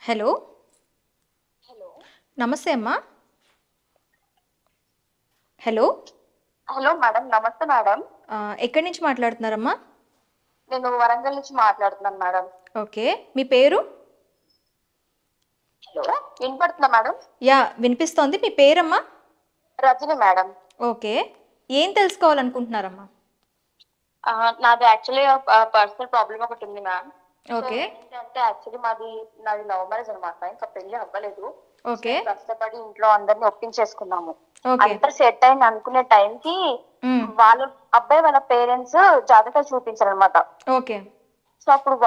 Hello. Hello నమస్తే అమ్మా. Hello. Hello madam, నమస్తే మేడం. ఎక్కడి నుంచి మాట్లాడుతున్నారమ్మా? నేను వరంగల్ నుంచి మాట్లాడుతున్నాను మేడం. ఓకే, మీ పేరు? హలో, వినపడుతుందా మేడం? యా, వినిపిస్తోంది. మీ పేరమ్మా? రజని మేడం. ఓకే, ఏం తెలుసుకోవాలనుకుంటున్నారమ్మా? నాది యాక్చువల్లీ పర్సనల్ ప్రాబ్లం ఒకటి ఉంది మ్యామ్. So okay. ఏంటంటే యాక్చువల్లీ నాది లవ్ మ్యారేజ్ అనమాట. ఇంకా పెళ్లి అవ్వలేదు. ఓకే. కష్టపడి ఇంట్లో అందరిని ఒప్పించేసుకున్నాము. ఓకే. అంతా సెట్ అయింది అనుకునే టైంకి మ్, వాళ్ళు అబ్బాయి వాళ్ళ పేరెంట్స్ జాతకాలు చూపించారు అనమాట. ఓకే. సో అప్పుడు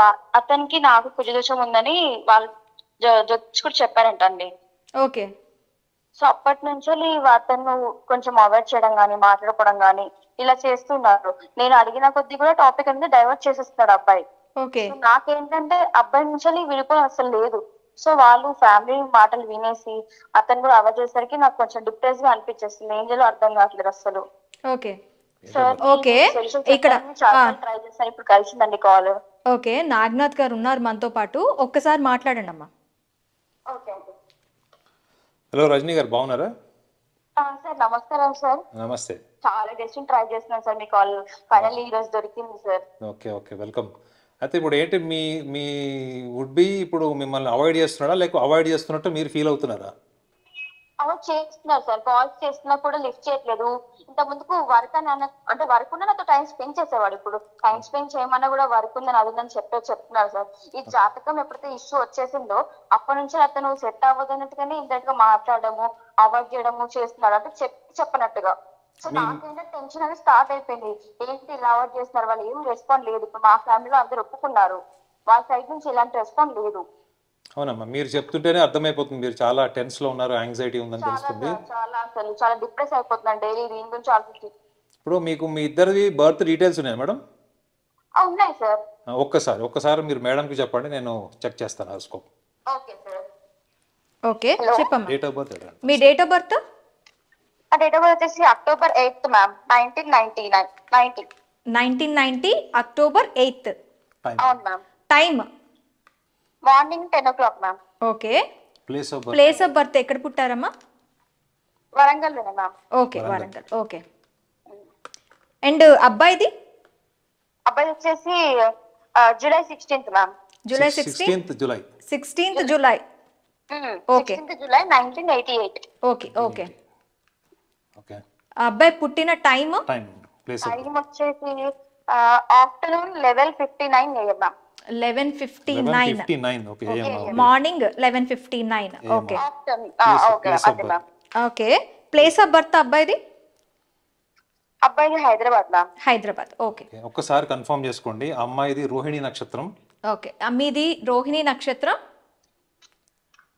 అతనికి నాకు కుజదోషం ఉందని వాళ్ళు జ్యోతిష్ కూడా చెప్పారంటండి. ఓకే. సో అప్పటి నుంచి అతను కొంచెం అవాయిడ్ చేయడం కానీ మాట్లాడుకోవడం కానీ ఇలా చేస్తున్నారు. నేను అడిగిన కొద్దీ కూడా టాపిక్ అనేది డైవర్ట్ చేసేస్తున్నాడు అబ్బాయి. ఓకే. సో నాకేంటంటే అబ్బాయి నుంచి విడిపోవడం అసలు లేదు. సో వాళ్ళు ఫ్యామిలీ మాటలు వినేసి అతను కూడా అవాయిడ్ చేసేసరికి నాకు కొంచెం డిప్రెస్ గా అనిపించేస్తుంది. ఏం చేయాలో అర్థం కావట్లేదు అసలు. ఓకే. Sir okay. ఇక్కడ చాలా ట్రై చేస్తాను, ఇప్పుడు కలిసిందండి కాల్. ఓకే, నాగనాథ్ గారు ఉన్నారు మనతో పాటు. ఒక్కసారి మాట్లాడండి అమ్మా. Okay okay. హలో రజనీ గారు, బాగున్నారా? సార్ నమస్కారం సార్. నమస్తే. చాలా డేస్ ట్రై చేస్తున్నాను సార్, మీ కాల్ ఫైనల్లీ ఈ రోజు దొరికింది సార్. Okay okay, welcome. అయితే ఇప్పుడు ఏంటి మీ మీ వుడ్ బి ఇప్పుడు మిమ్మల్ని అవాయిడ్ చేస్తున్నాడా, లేక అవాయిడ్ చేస్తున్నట్టు మీరు ఫీల్ అవుతున్నారా? అవాయిడ్ చేస్తున్నారు సార్. కాల్స్ చేస్తున్నా కూడా లిఫ్ట్ చేయట్లేదు. ఇంత ముందుకు వర్క్ అని అంటే వర్క్ ఉన్నా నాతో టైం స్పెండ్ చేసేవాడు. ఇప్పుడు టైం స్పెండ్ చేయమన్నా కూడా వర్క్ ఉందని అది ఉందని చెప్తున్నారు సార్. ఈ జాతకం ఎప్పుడైతే ఇష్యూ వచ్చేసిందో అప్పటి నుంచి అతను సెట్ అవ్వదు అన్నట్టుగానే ఇంతగా మాట్లాడము, అవాయిడ్ చేయడము చేస్తున్నాడు. అంటే చెప్పనట్టుగా. సో నాకైనా టెన్షన్ అనేది స్టార్ట్ అయిపోయింది. ఏంటి ఇలా అవాయిడ్ చేస్తున్నారు, వాళ్ళు ఏం రెస్పాండ్ లేదు. ఇప్పుడు మా ఫ్యామిలీలో అందరు ఒప్పుకున్నారు, వాళ్ళ సైడ్ నుంచి ఎలాంటి రెస్పాండ్ లేదు. అవునమ్మా, మీరు చెప్తుంటేనే అర్థమైపోతుంది మీరు చాలా టెన్స్లో ఉన్నారు, యాంగ్జైటీ ఉందని తెలుస్తుంది. చాలా అసలు చాలా డిప్రెస్ అయిపోతున్నాను డైలీ దీని గురించి ఆలోచించి. ఇప్పుడు మీకు మీ ఇద్దరివి బర్త్ డీటెయిల్స్ ఉన్నాయి మేడం? ఉన్నాయి సార్. ఒక్కసారి మీరు మేడంకి చెప్పండి, నేను చెక్ చేస్తాను హారోస్కోప్. Okay sir. ఓకే, చెప్పమ్మా. డేట్ ఆఫ్ బర్త్ మీ డేట్ ఆఫ్ బర్త్? ఆ డేట్ ఆఫ్ బర్త్ వచ్చేసి October 8th ma'am, 1990. 1990 October 8th. అవును ma'am. Time? Morning 10 o'clock ma'am. Okay. Place of birth? Place of birth ఎక్కడ పుట్టారమ్మా? వరంగల్లోనే ma'am. Okay, Warangal. Okay. And అబ్బాయిది? అబ్బాయి వచ్చేసి July 16th ma'am. July 16th July. 16th July. Okay. 16th July 1988. Okay. Okay. Okay. అబ్బాయి పుట్టిన time? Time, place of time వచ్చేసి afternoon 11:59 AM ma'am. 11:59. 11:59. Okay. Morning 11:59. Okay. Afternoon. Okay అదే ma'am. Okay. Place of birth అబ్బాయిది? అబ్బాయిది Hyderabad ma'am. Hyderabad. Okay. ఒక్కసారి confirm చేసుకోండి. అమ్మాయిది రోహిణి నక్షత్రం. ఓకే. మీది రోహిణి నక్షత్రం?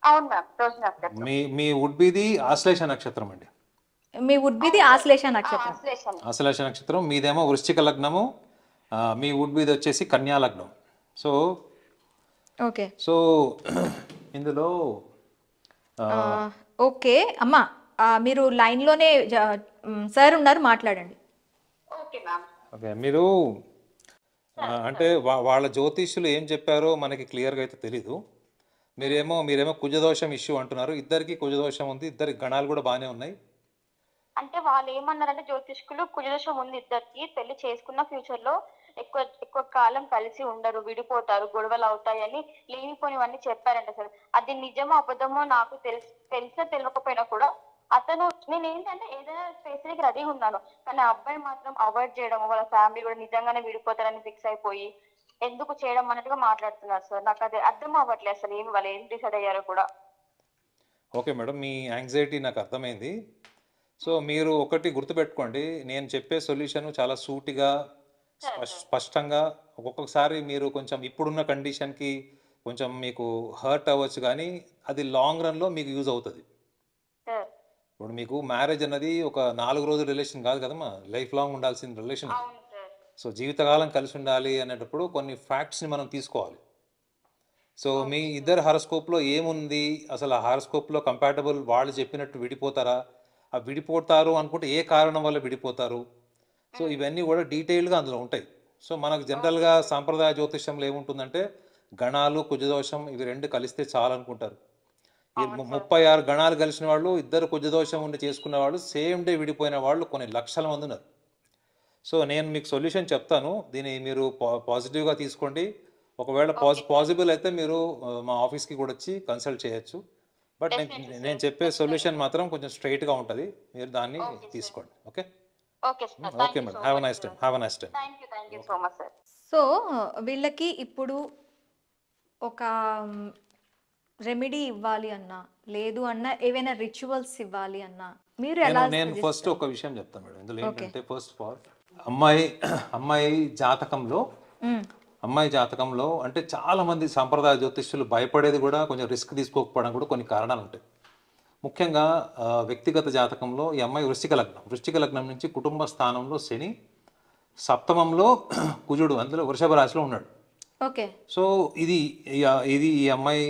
అవును మ్యామ్, రోజు నక్షత్రం. మీ వుడ్ బిది ఆశ్లేష నక్షత్రం అండి. మీ వుడ్ బిది ఆశ్లేష నక్షత్రం. ఆశ్లేష నక్షత్రం. మీదేమో వృశ్చిక లగ్నము, మీ వుడ్ బిది వచ్చేసి కన్యా లగ్నం. So okay. సో ఇందులో ఓకే అమ్మా, మీరు లైన్లోనే సార్ ఉన్నారు, మాట్లాడండి. Okay ma'am. ఓకే. మీరు అంటే వాళ్ళ జ్యోతిష్యులు ఏం చెప్పారో మనకి క్లియర్గా అయితే తెలీదు. మీరేమో కుజదోషం ఇష్యూ అంటున్నారు. ఇద్దరికి కుజదోషం ఉంది, ఇద్దరి గణాలు కూడా బాగానే ఉన్నాయి. అంటే వాళ్ళు ఏమన్నారంటే జ్యోతిష్కులు కుజదోషం ఉంది ఇద్దరికి, పెళ్లి చేసుకున్న ఫ్యూచర్ లో ఎక్కువ కాలం కలిసి ఉండరు, విడిపోతారు, గొడవలు అవుతాయని లేనిపోనివన్నీ చెప్పారంట సార్. అది నిజమో అబద్ధమో నాకు తెలిసా తెలియకపోయినా కూడా అతను, నేను ఏంటంటే ఏదైనా స్పేసిఫిక్ రెడీగా ఉన్నాను, కానీ ఆ అబ్బాయి మాత్రం అవాయిడ్ చేయడం, వాళ్ళ ఫ్యామిలీ కూడా నిజంగానే విడిపోతారని ఫిక్స్ అయిపోయి ఎందుకు చేయడం అన్నట్టుగా మాట్లాడుతున్నారు సార్. నాకు అది అర్థం అవ్వట్లేదు అసలు వాళ్ళు ఏం డిసైడ్ అయ్యారో కూడా. ఓకే మేడం, మీ యాంగ్జైటీ నాకు అర్థమైంది. సో మీరు ఒకటి గుర్తుపెట్టుకోండి, నేను చెప్పే సొల్యూషన్ చాలా సూటిగా స్పష్టంగా. ఒక్కొక్కసారి మీరు కొంచెం ఇప్పుడున్న కండిషన్కి కొంచెం మీకు హర్ట్ అవ్వచ్చు, కానీ అది లాంగ్ రన్లో మీకు యూజ్ అవుతుంది. ఇప్పుడు మీకు మ్యారేజ్ అన్నది ఒక 4 రోజుల రిలేషన్ కాదు కదమ్మా, లైఫ్ లాంగ్ ఉండాల్సిన రిలేషన్. సో జీవితకాలం కలిసి ఉండాలి అనేటప్పుడు కొన్ని ఫ్యాక్ట్స్ని మనం తీసుకోవాలి. సో మీ ఇద్దరు హారోస్కోప్లో ఏముంది, అసలు ఆ హారోస్కోప్లో కంపాటబుల్, వాళ్ళు చెప్పినట్టు విడిపోతారా, ఆ విడిపోతారు అనుకుంటే ఏ కారణం వల్ల విడిపోతారు, సో ఇవన్నీ కూడా డీటెయిల్గా అందులో ఉంటాయి. సో మనకు జనరల్గా సాంప్రదాయ జ్యోతిష్యంలో ఏముంటుందంటే గణాలు కుజదోషం ఇవి రెండు కలిస్తే చాలు అనుకుంటారు. ఈ 36 గణాలు కలిసిన వాళ్ళు, ఇద్దరు కుజదోషం ఉండి చేసుకున్న వాళ్ళు, సేమ్ డే విడిపోయిన వాళ్ళు కొన్ని లక్షల మంది ఉన్నారు. సో నేను మీకు సొల్యూషన్ చెప్తాను, దీన్ని మీరు పాజిటివ్గా తీసుకోండి. ఒకవేళ పాసిబుల్ అయితే మీరు మా ఆఫీస్కి కూడా వచ్చి కన్సల్ట్ చేయొచ్చు. బట్ నేను చెప్పే సొల్యూషన్ మాత్రం కొంచెం స్ట్రైట్గా ఉంటుంది, మీరు దాన్ని తీసుకోండి. Okay okay madam, have a nice time. Thank you so much sir. So వీళ్ళకి ఇప్పుడు ఒక రెమెడీ ఇవ్వాలి అన్నా, లేదు అన్నా ఏవైనా రిచువల్స్ ఇవ్వాలి అన్నా మీరు ఎలా? నేను ఫస్ట్ ఒక విషయం చెప్తాను మేడం. ఇందులో Okay. ఏంటంటే ఫస్ట్ ఆఫ్ ఆల్ అమ్మాయి జాతకంలో అంటే చాలా మంది సాంప్రదాయ జ్యోతిష్యులు భయపడేది కూడా కొంచెం రిస్క్ తీసుకోకపోవడం కూడా కొన్ని కారణాలు ఉంటాయి. ముఖ్యంగా వ్యక్తిగత జాతకంలో ఈ అమ్మాయి వృశ్చిక లగ్నం నుంచి కుటుంబ స్థానంలో శని, సప్తమంలో కుజుడు, అందులో వృషభ రాశిలో ఉన్నాడు. ఓకే. సో ఇది ఈ అమ్మాయి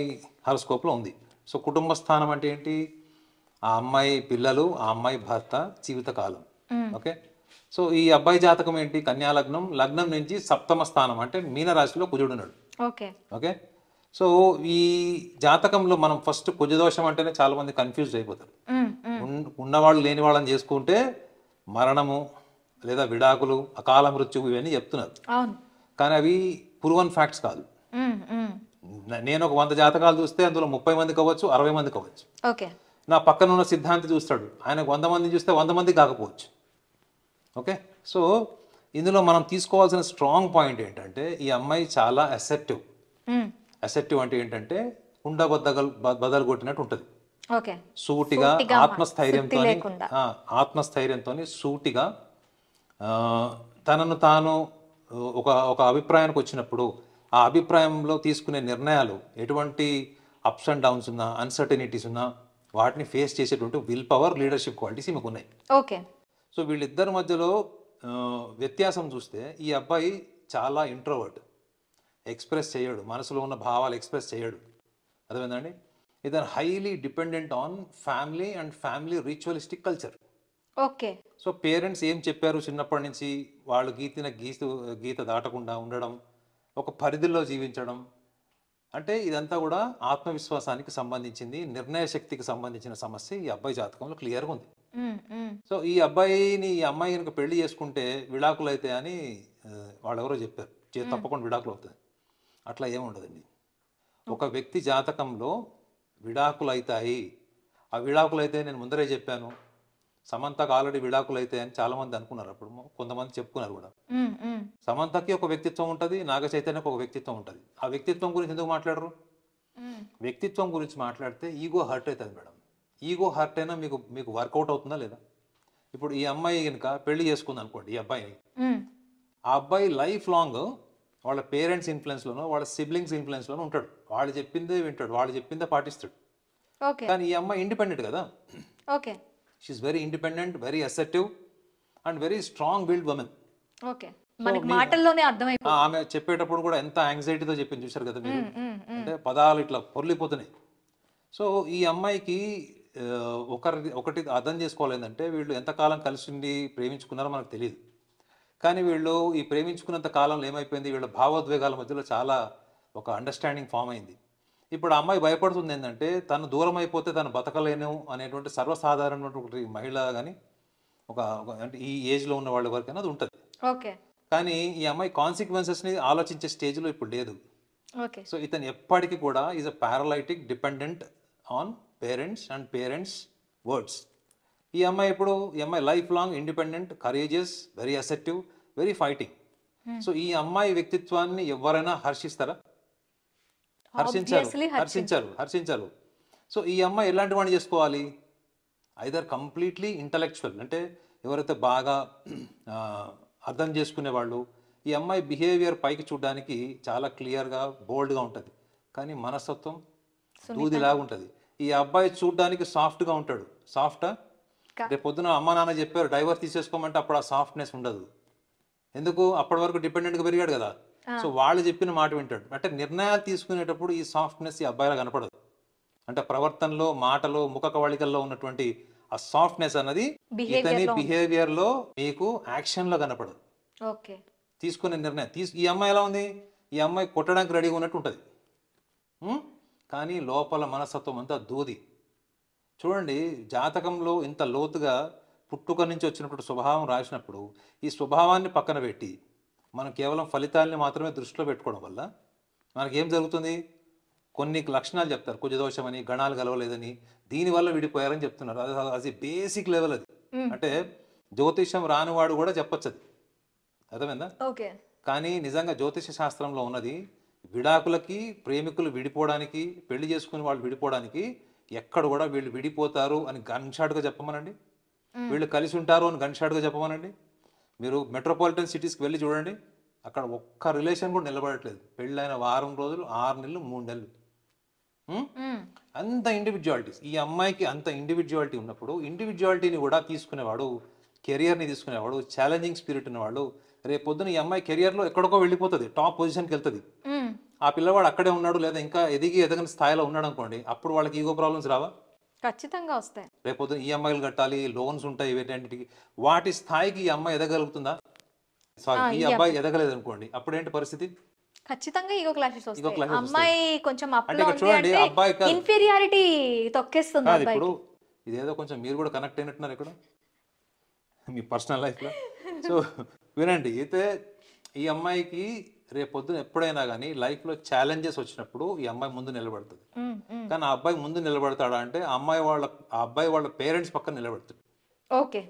హారోస్కోప్లో ఉంది. సో కుటుంబ స్థానం అంటే ఏంటి? ఆ అమ్మాయి పిల్లలు, ఆ అమ్మాయి భర్త, జీవితకాలం. ఓకే. సో ఈ అబ్బాయి జాతకం ఏంటి? కన్యా లగ్నం, లగ్నం నుంచి సప్తమ స్థానం అంటే మీన రాశిలో కుజుడు ఉన్నాడు. ఓకే. ఓకే. సో ఈ జాతకంలో మనం ఫస్ట్ కుజదోషం అంటేనే చాలా మంది కన్ఫ్యూజ్ అయిపోతారు. ఉన్నవాళ్ళు లేని వాళ్ళని చేసుకుంటే మరణము లేదా విడాకులు, అకాల మృత్యువు ఇవన్నీ చెప్తున్నారు. కానీ అవి ప్రూవన్ ఫ్యాక్ట్స్ కాదు. నేను ఒక 100 జాతకాలు చూస్తే అందులో 30 మంది కావచ్చు, 60 మంది కావచ్చు. ఓకే. నా పక్కన ఉన్న సిద్ధాంతి చూస్తాడు, ఆయనకు 100 మంది చూస్తే 100 మంది కాకపోవచ్చు. ఓకే. సో ఇందులో మనం తీసుకోవాల్సిన స్ట్రాంగ్ పాయింట్ ఏంటంటే ఈ అమ్మాయి చాలా అసెప్టివ్. అసెప్టివ్ అంటే ఏంటంటే కుండ బద్దలు కొట్టినట్టు ఉంటుంది. సూటిగా ఆత్మస్థైర్యంతో సూటిగా తనను తాను ఒక అభిప్రాయానికి వచ్చినప్పుడు ఆ అభిప్రాయంలో తీసుకునే నిర్ణయాలు ఎటువంటి అప్స్ అండ్ డౌన్స్ ఉన్నా, అన్సర్టనిటీస్ ఉన్నా వాటిని ఫేస్ చేసేటువంటి విల్ పవర్, లీడర్షిప్ క్వాలిటీస్ ఈమెకు ఉన్నాయి. ఓకే. సో వీళ్ళిద్దరి మధ్యలో వ్యత్యాసం చూస్తే ఈ అబ్బాయి చాలా ఇంట్రోవర్ట్, ఎక్స్ప్రెస్ చేయడు, మనసులో ఉన్న భావాలు ఎక్స్ప్రెస్ చేయడు. అర్థమైందండి? ఇతను highly dependent on family and family ritualistic culture. Okay. So parents ఏం చెప్పారు చిన్నప్పటి నుంచి, వాళ్ళు గీత దాటకుండా ఉండడం, ఒక పరిధిలో జీవించడం, అంటే ఇదంతా కూడా ఆత్మవిశ్వాసానికి సంబంధించింది, నిర్ణయ శక్తికి సంబంధించిన సమస్య ఈ అబ్బాయి జాతకంలో క్లియర్గా ఉంది. సో ఈ అమ్మాయి కనుక పెళ్లి చేసుకుంటే విడాకులు అయితే అని వాళ్ళెవరో చెప్పారు, తప్పకుండా విడాకులు అవుతుంది. అట్లా ఏముండదండి. ఒక వ్యక్తి జాతకంలో విడాకులు అవుతాయి. ఆ విడాకులు అయితే నేను ముందరే చెప్పాను, సమంతకు ఆల్రెడీ విడాకులు అయితే అని చాలా మంది అనుకున్నారు, అప్పుడు కొంతమంది చెప్పుకున్నారు కూడా. సమంతకి ఒక వ్యక్తిత్వం ఉంటుంది, నాగ చైతన్యకి ఒక వ్యక్తిత్వం ఉంటుంది. ఆ వ్యక్తిత్వం గురించి ఎందుకు మాట్లాడరు? వ్యక్తిత్వం గురించి మాట్లాడితే ఈగో హర్ట్ అవుతుంది మేడం. ఈగో హర్ట్ అయినా మీకు వర్కౌట్ అవుతుందా లేదా? ఇప్పుడు ఈ అమ్మాయి కనుక పెళ్లి చేసుకుంది అనుకోండి, ఈ అబ్బాయిని, ఆ అబ్బాయి లైఫ్ లాంగ్ వాళ్ళ పేరెంట్స్ ఇన్ఫ్లుయెన్స్లోనో వాళ్ళ సిబ్లింగ్స్ ఇన్ఫ్లుయెన్స్లోనో ఉంటాడు. వాళ్ళు చెప్పిందే వింటాడు, వాళ్ళు చెప్పిందే పాటిస్తాడు. కానీ ఈ అమ్మాయి ఇండిపెండెంట్ కదా. Okay. She is very independent, very assertive and very strong build women. Okay. మనకి మాటల్లోనే అర్థమైపోతుంది. ఆమె చెప్పేటప్పుడు కూడా ఎంత యాంగ్జైటీతో చెప్పింది చూశారు కదా మీరు, అంటే పదాలు ఇట్లా పొర్లిపోతున్నాయి. సో ఈ అమ్మాయికి ఒకటి అర్థం చేసుకోవాలి ఏంటంటే, వీళ్ళు ఎంతకాలం కలిసి ఉండి ప్రేమించుకున్నారో మనకు తెలియదు. కానీ వీళ్ళు ఈ ప్రేమించుకున్నంత కాలంలో ఏమైపోయింది, వీళ్ళ భావోద్వేగాల మధ్యలో చాలా ఒక అండర్స్టాండింగ్ ఫామ్ అయింది. ఇప్పుడు ఆ అమ్మాయి భయపడుతుంది ఏంటంటే, తను దూరం అయిపోతే తను బతకలేను అనేటువంటి సర్వసాధారణమైనటువంటి మహిళ కానీ అంటే ఈ ఏజ్లో ఉన్న వాళ్ళ వరకైనా అది ఉంటుంది. ఓకే. కానీ ఈ అమ్మాయి కాన్సిక్వెన్సెస్ని ఆలోచించే స్టేజ్లో ఇప్పుడు లేదు. ఓకే. సో ఇతను ఎప్పటికీ కూడా is a paralytic, dependent on parents and parents words. ఈ అమ్మాయి life long independent, courageous, very acceptive, very fighting. So ఈ అమ్మాయి వ్యక్తిత్వాన్ని ఎవరైనా హర్షిస్తారా? హర్షించారు. సో ఈ అమ్మాయి ఎలాంటి వాడిని చేసుకోవాలి? ఐదర్ కంప్లీట్లీ ఇంటలెక్చువల్, అంటే ఎవరైతే బాగా అర్థం చేసుకునే వాళ్ళు. ఈ అమ్మాయి బిహేవియర్ పైకి చూడడానికి చాలా క్లియర్గా, బోల్డ్గా ఉంటుంది, కానీ మనస్తత్వం దూదిలాగా ఉంటుంది. ఈ అబ్బాయి చూడడానికి సాఫ్ట్గా ఉంటాడు. సాఫ్టా? రేపు పొద్దున అమ్మ నాన్న చెప్పారు డైవర్స్ తీసేసుకోమంటే అప్పుడు ఆ సాఫ్ట్నెస్ ఉండదు. ఎందుకు? అప్పటి వరకు డిపెండెంట్గా పెరిగాడు కదా. సో వాళ్ళు చెప్పిన మాట వింటాడు. అంటే నిర్ణయాలు తీసుకునేటప్పుడు ఈ సాఫ్ట్నెస్ ఈ అబ్బాయిలా కనపడదు. అంటే ప్రవర్తనలో, మాటలో, ముఖ కవళికల్లో ఉన్నటువంటి ఆ సాఫ్ట్నెస్ అన్నది ఇతని బిహేవియర్లో మీకు యాక్షన్లో కనపడదు. తీసుకునే నిర్ణయం ఈ అమ్మాయి ఎలా ఉంది? ఈ అమ్మాయి కొట్టడానికి రెడీగా ఉన్నట్టు ఉంటుంది. ఉం? కానీ లోపల మనస్తత్వం అంతా దూది. చూడండి, జాతకంలో ఇంత లోతుగా పుట్టుక నుంచి వచ్చినప్పుడు స్వభావం రాసినప్పుడు ఈ స్వభావాన్ని పక్కన పెట్టి మనం కేవలం ఫలితాలని మాత్రమే దృష్టిలో పెట్టుకోవడం వల్ల మనకేం జరుగుతుంది? కొన్ని లక్షణాలు చెప్తారు, కుజదోషమని, గణాలు కలవలేదని, దీనివల్ల విడిపోయారని చెప్తున్నారు. అది బేసిక్ లెవెల్ అది. అంటే జ్యోతిష్యం రానివాడు కూడా చెప్పచ్చు అది, అర్థమైందా? ఓకే. కానీ నిజంగా జ్యోతిష శాస్త్రంలో ఉన్నది విడాకులకి, ప్రేమికులు విడిపోవడానికి, పెళ్లి చేసుకుని వాళ్ళు విడిపోవడానికి ఎక్కడ కూడా వీళ్ళు విడిపోతారు అని గన్షాట్గా చెప్పమనండి, వీళ్ళు కలిసి ఉంటారు అని గన్షాట్గా చెప్పమనండి. మీరు మెట్రోపాలిటన్ సిటీస్కి వెళ్ళి చూడండి, అక్కడ ఒక్క రిలేషన్ కూడా నిలబడట్లేదు. పెళ్ళైన వారం రోజులు, 6 నెలలు, 3 నెలలు. అంత ఇండివిజువాలిటీస్. ఈ అమ్మాయికి అంత ఇండివిజువాలిటీ ఉన్నప్పుడు ఇండివిజువాలిటీని కూడా తీసుకునేవాడు, కెరియర్ని తీసుకునేవాడు, ఛాలెంజింగ్ స్పిరిట్ ఉన్నవాడు, రేపు పొద్దున ఈ అమ్మాయి కెరియర్లో ఎక్కడికో వెళ్ళిపోతుంది, టాప్ పొజిషన్కి వెళ్తుంది. ఆ పిల్లవాడు అక్కడే ఉన్నాడు లేదా ఇంకా ఎదగని స్థాయిలో ఉన్నాడు అనుకోండి, అప్పుడు వాళ్ళకి ఈగో ప్రాబ్లమ్స్ రావా? ఖచ్చితంగా వస్తాయి. రేపు పొద్దున ఈఎంఐలు కట్టాలి, లోన్స్ ఉంటాయి, వీటన్నిటికి వాటి స్థాయికి ఈ అమ్మాయి ఎదగలుగుతుందా? సారీ, ఈ అబ్బాయి ఎదగలేదు అనుకోండి, అప్పుడేంటి పరిస్థితి? ఖచ్చితంగా ఈగో క్లాషెస్ ఈగో వస్తాయి. క్లాషెస్ అమ్మాయి కొంచెం అంటే అప్లో ఇక్కడ ఉంది చూడండి, అంటే అబ్బాయి కాదు, ఇన్ఫీరియారిటీ తొక్కేస్తుంది కాదు. అబ్బాయికి. ఇప్పుడు ఇదేదో కొంచెం మీరు కూడా కనెక్ట్ అయినట్టున్నారు ఇక్కడ మీ పర్సనల్ లైఫ్లో. సో వినండి, అయితే ఈ అమ్మాయికి రేపు పొద్దున ఎప్పుడైనా కానీ లైఫ్లో ఛాలెంజెస్ వచ్చినప్పుడు ఈ అమ్మాయి ముందు నిలబడుతుంది. కానీ ఆ అబ్బాయి ముందు నిలబడతాడా అంటే ఆ అబ్బాయి వాళ్ళ పేరెంట్స్ పక్కన నిలబడతాడు. ఓకే.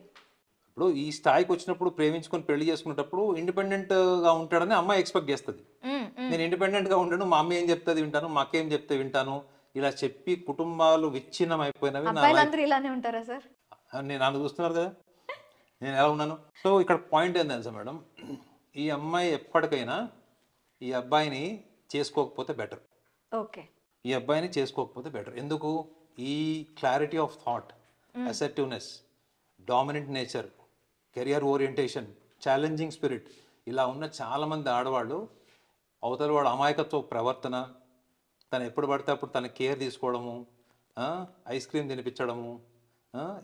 ఇప్పుడు ఈ స్థాయికి వచ్చినప్పుడు ప్రేమించుకొని పెళ్లి చేసుకునేటప్పుడు ఇండిపెండెంట్గా ఉంటాడని అమ్మాయి ఎక్స్పెక్ట్ చేస్తుంది. నేను ఇండిపెండెంట్గా ఉండను, మా అమ్మ ఏం చెప్తుంది వింటాను, మా అక్క ఏం చెప్తే వింటాను, ఇలా చెప్పి కుటుంబాలు విచ్ఛిన్నం అయిపోయినవి. నా అబ్బాయిలందరూ ఇలానే ఉంటారా సార్? నేను నన్ను చూస్తున్నారు కదా, నేను ఎలా ఉన్నాను. సో ఇక్కడ పాయింట్ ఏంటి తెలుసా మేడం, ఈ అమ్మాయి ఎప్పటికైనా ఈ అబ్బాయిని చేసుకోకపోతే బెటర్. ఓకే. ఈ అబ్బాయిని చేసుకోకపోతే బెటర్. ఎందుకు? ఈ clarity of thought, assertiveness, dominant nature, career orientation, challenging spirit, ఇలా ఉన్న చాలామంది ఆడవాళ్ళు అవతల వాడు అమాయకత్వ ప్రవర్తన, తను ఎప్పుడు పడితే అప్పుడు తన కేర్ తీసుకోవడము, ఐస్ క్రీమ్ తినిపించడము,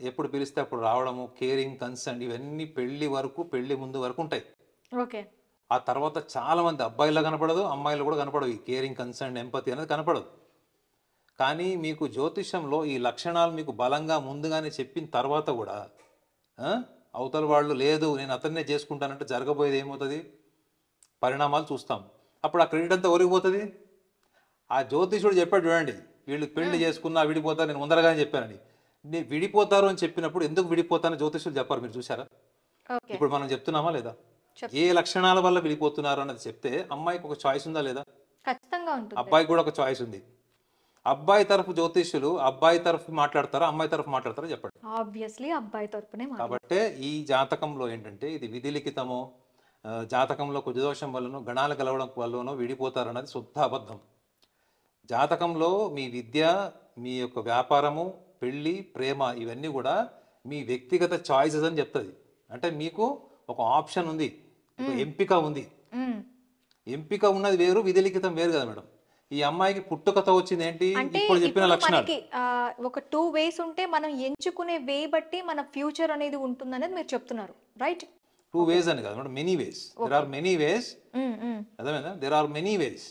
ఎప్పుడు పిలిస్తే అప్పుడు రావడము, కేరింగ్, కన్సర్న్, ఇవన్నీ పెళ్లి ముందు వరకు ఉంటాయి. ఓకే. ఆ తర్వాత చాలామంది అబ్బాయిలా కనపడదు, అమ్మాయిలు కూడా కనపడవు. ఈ కేరింగ్, కన్సర్న్, ఎంపతి అనేది కనపడదు. కానీ మీకు జ్యోతిష్యంలో ఈ లక్షణాలు మీకు బలంగా ముందుగానే చెప్పిన తర్వాత కూడా అవతల వాళ్ళు లేదు నేను అతన్నే చేసుకుంటానంటే జరగబోయేది ఏమవుతుంది? పరిణామాలు చూస్తాం. అప్పుడు ఆ క్రెడిట్ అంతా ఒరిగిపోతుంది. ఆ జ్యోతిషుడు చెప్పాడు చూడండి, వీళ్ళు పెళ్లి చేసుకున్నా విడిపోతారు, నేను ముందరగానే చెప్పానని. నేను విడిపోతారు అని చెప్పినప్పుడు ఎందుకు విడిపోతానో జ్యోతిషులు చెప్పారు, మీరు చూసారా? ఇప్పుడు మనం చెప్తున్నామా లేదా? ఏ లక్షణాల వల్ల విడిపోతున్నారు అన్నది చెప్తే అమ్మాయికి ఒక చాయిస్ ఉందా లేదా? ఖచ్చితంగా ఉంటుంది. అబ్బాయికి కూడా ఒక చాయిస్ ఉంది. అబ్బాయి తరఫు జ్యోతిష్యులు అబ్బాయి తరఫు మాట్లాడతారా, అమ్మాయి తరఫు మాట్లాడతారా చెప్పండి. ఆబ్వియస్లీ అబ్బాయి తరపునే కాబట్టి ఈ జాతకంలో ఏంటంటే ఇది విధి లిఖితమో, జాతకంలో కుజదోషం వల్లనో, గణాలు కలవడం వల్లనో విడిపోతారన్నది శుద్ధ అబద్ధం. జాతకంలో మీ విద్య, మీ యొక్క వ్యాపారము, పెళ్ళి, ప్రేమ, ఇవన్నీ కూడా మీ వ్యక్తిగత చాయిసెస్ అని చెప్తుంది. అంటే మీకు ఒక ఆప్షన్ ఉంది, ఒక ఎంపిక ఉంది. ఎంపిక ఉన్నది వేరు, విధి లిఖితం వేరు కదా మేడం. ఈ అమ్మాయికి పుట్టుకతో వచ్చింది ఏంటి? ఇప్పుడు చెప్పిన లక్షణాలు. ఒక 2 వేస్ ఉంటే మనం ఎంచుకునే వే బట్టి మన ఫ్యూచర్ అనేది ఉంటుంది అనేది మీరు చెప్తున్నారు, రైట్? 2 వేస్ అని కాదు madam, many ways. There are many ways. అర్థమైందా? There are many ways.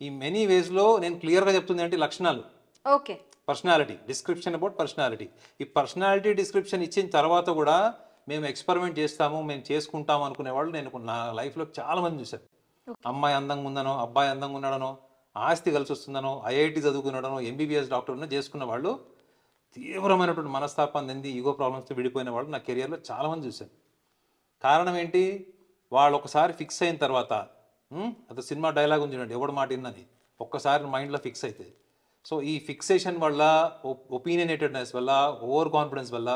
ఈ మెనీ వేస్ లో నేను క్లియర్ గా చెప్తుంది ఏంటి? లక్షణాలు. Okay. Personality description about personality. ఈ పర్సనాలిటీ డిస్క్రిప్షన్ ఇచ్చిన తర్వాత కూడా మేము ఎక్స్పెరిమెంట్ చేస్తాము, మేము చేసుకుంటాము అనుకునే వాళ్ళు నేను నా లైఫ్లో చాలా మంది చూశాను. అమ్మాయి అందంగా ఉందనో, అబ్బాయి అందంగా ఉన్నాడనో, ఆస్తి కలిసి వస్తుందనో, ఐఐటి చదువుకున్నాడనో, ఎంబీబీఎస్ డాక్టర్నో చేసుకున్న వాళ్ళు తీవ్రమైనటువంటి మనస్తాపాన్ని చెంది ఈగో ప్రాబ్లమ్స్తో విడిపోయిన వాళ్ళు నా కెరియర్లో చాలామంది చూశాను. కారణం ఏంటి? వాళ్ళు ఒకసారి ఫిక్స్ అయిన తర్వాత, అది సినిమా డైలాగ్ ఉంది చూడండి, ఎవడు మాట విన్నది, ఒక్కసారి మైండ్లో ఫిక్స్ అయితే, సో ఈ ఫిక్సేషన్ వల్ల, ఒపీనియనేటెడ్నెస్ వల్ల, ఓవర్ కాన్ఫిడెన్స్ వల్ల,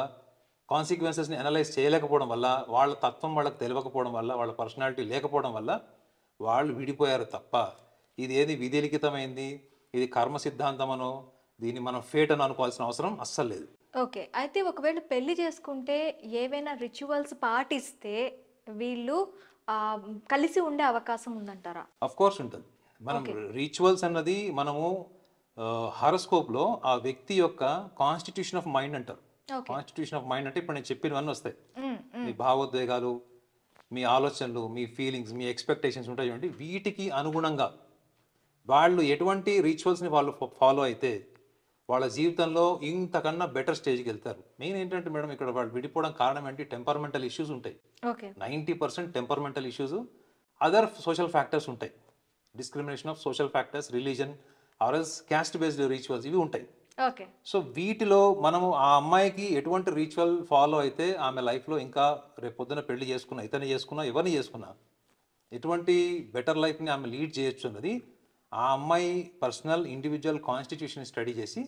కాన్సిక్వెన్సెస్ని అనలైజ్ చేయలేకపోవడం వల్ల, వాళ్ళ తత్వం వాళ్ళకి తెలియకపోవడం వల్ల, వాళ్ళ పర్సనాలిటీ లేకపోవడం వల్ల వాళ్ళు విడిపోయారు తప్ప ఇది ఏది విధి లిఖితమైంది, ఇది కర్మ సిద్ధాంతమనో, దీన్ని మనం ఫేట్ అని అనుకోవాల్సిన అవసరం అస్సలు లేదు. ఓకే. అయితే ఒకవేళ పెళ్లి చేసుకుంటే ఏవైనా రిచువల్స్ పాటిస్తే వీళ్ళు కలిసి ఉండే అవకాశం ఉందంటారా? అఫ్ కోర్స్ ఉంటుంది. మనం రిచువల్స్ అన్నది మనము హారోస్కోప్లో ఆ వ్యక్తి యొక్క కాన్స్టిట్యూషన్ ఆఫ్ మైండ్ అంటారు. కాన్స్టిట్యూషన్ ఆఫ్ మైండ్ అంటే ఇప్పుడు నేను చెప్పినవన్నీ వస్తాయి. మీ భావోద్వేగాలు, మీ ఆలోచనలు, మీ ఫీలింగ్స్, మీ ఎక్స్పెక్టేషన్స్ ఉంటాయి చూడండి, వీటికి అనుగుణంగా వాళ్ళు ఎటువంటి రిచువల్స్ని వాళ్ళు ఫాలో అయితే వాళ్ళ జీవితంలో ఇంతకన్నా బెటర్ స్టేజ్కి వెళ్తారు. మెయిన్ ఏంటంటే మేడం ఇక్కడ వాళ్ళు విడిపోవడం కారణం ఏంటి, టెంపర్మెంటల్ ఇష్యూస్ ఉంటాయి. Okay 90% temperamental issues, other social factors ఉంటాయి. Discrimination of social factors, religion or else caste based rituals ఇవి ఉంటాయి. ఓకే సో వీటిలో మనము ఆ అమ్మాయికి ఎటువంటి రిచువల్ ఫాలో అయితే ఆమె లైఫ్లో ఇంకా రేపు పొద్దున పెళ్లి చేసుకున్నా, ఇతన్ని చేసుకున్నా, ఎవరిని చేసుకున్నా ఎటువంటి బెటర్ లైఫ్ని ఆమె లీడ్ చేయొచ్చు అన్నది ఆ అమ్మాయి పర్సనల్ ఇండివిజువల్ కాన్స్టిట్యూషన్ స్టడీ చేసి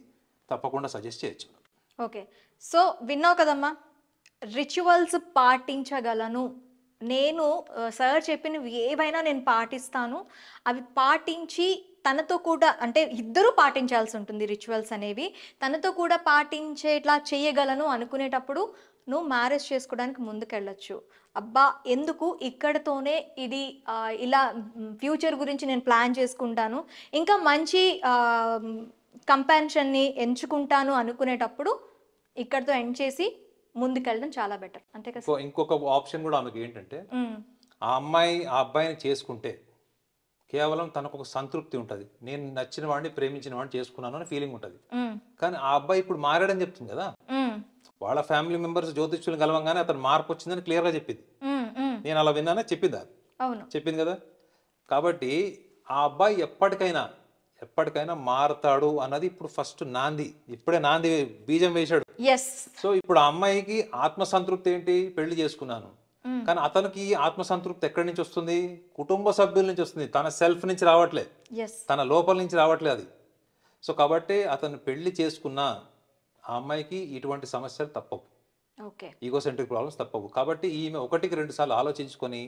తప్పకుండా సజెస్ట్ చేయొచ్చు. ఓకే సో విన్నావు కదమ్మా, రిచువల్స్ పాటించగలను నేను, సార్ చెప్పినవి ఏవైనా నేను పాటిస్తాను, అవి పాటించి తనతో కూడా అంటే ఇద్దరూ పాటించాల్సి ఉంటుంది రిచువల్స్ అనేవి, తనతో కూడా పాటించేట్లా చేయగలను అనుకునేటప్పుడు నువ్వు మ్యారేజ్ చేసుకోవడానికి ముందుకెళ్ళచ్చు. అబ్బా ఎందుకు ఇక్కడతోనే ఇది ఇలా ఫ్యూచర్ గురించి నేను ప్లాన్ చేసుకుంటాను, ఇంకా మంచి కంపాన్షన్ని ఎంచుకుంటాను అనుకునేటప్పుడు ఇక్కడతో ఎండ్ చేసి ముందుకెళ్ళడం చాలా బెటర్, అంతే కదా? ఇంకొక ఆప్షన్ కూడా ఆమెకి ఏంటంటే ఆ అమ్మాయి ఆ అబ్బాయిని చేసుకుంటే కేవలం తనకు ఒక సంతృప్తి ఉంటుంది, నేను నచ్చిన వాడిని ప్రేమించిన వాడిని చేసుకున్నాను అని ఫీలింగ్ ఉంటుంది. కానీ ఆ అబ్బాయి ఇప్పుడు మారాడని చెప్తుంది కదా, వాళ్ళ ఫ్యామిలీ మెంబర్స్ జ్యోతిష్యులు కలవంగానే అతను మార్పు వచ్చిందని క్లియర్గా చెప్పింది. నేను అలా విన్నానా, చెప్పిందా? అవును చెప్పింది కదా. కాబట్టి ఆ అబ్బాయి ఎప్పటికైనా మారతాడు అన్నది ఇప్పుడు ఫస్ట్ నాంది, ఇప్పుడే నాంది బీజం వేశాడు. సో ఇప్పుడు ఆ అమ్మాయికి ఆత్మసంతృప్తి ఏంటి, పెళ్లి చేసుకున్నాను. కానీ అతనికి ఆత్మసంతృప్తి ఎక్కడి నుంచి వస్తుంది, కుటుంబ సభ్యుల నుంచి వస్తుంది, తన సెల్ఫ్ నుంచి రావట్లేదు, తన లోపల నుంచి రావట్లేదు అది. సో కాబట్టి అతను పెళ్లి చేసుకున్న ఆ అమ్మాయికి ఇటువంటి సమస్యలు తప్పవు, ఈగోసెంట్రిక్ ప్రాబ్లమ్స్ తప్పవు. కాబట్టి ఈమె 1-2 సార్లు ఆలోచించుకొని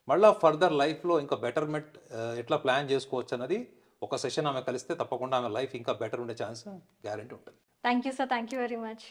మళ్ళీ ఫర్దర్ లైఫ్లో ఇంకా బెటర్మెంట్ ఎట్లా ప్లాన్ చేసుకోవచ్చు అన్నది ఒక సెషన్ ఆమె కలిస్తే తప్పకుండా ఆమె లైఫ్ ఇంకా బెటర్ ఉండే ఛాన్స్ గ్యారెంటీ ఉంటుంది. Thank you sir, thank you very much.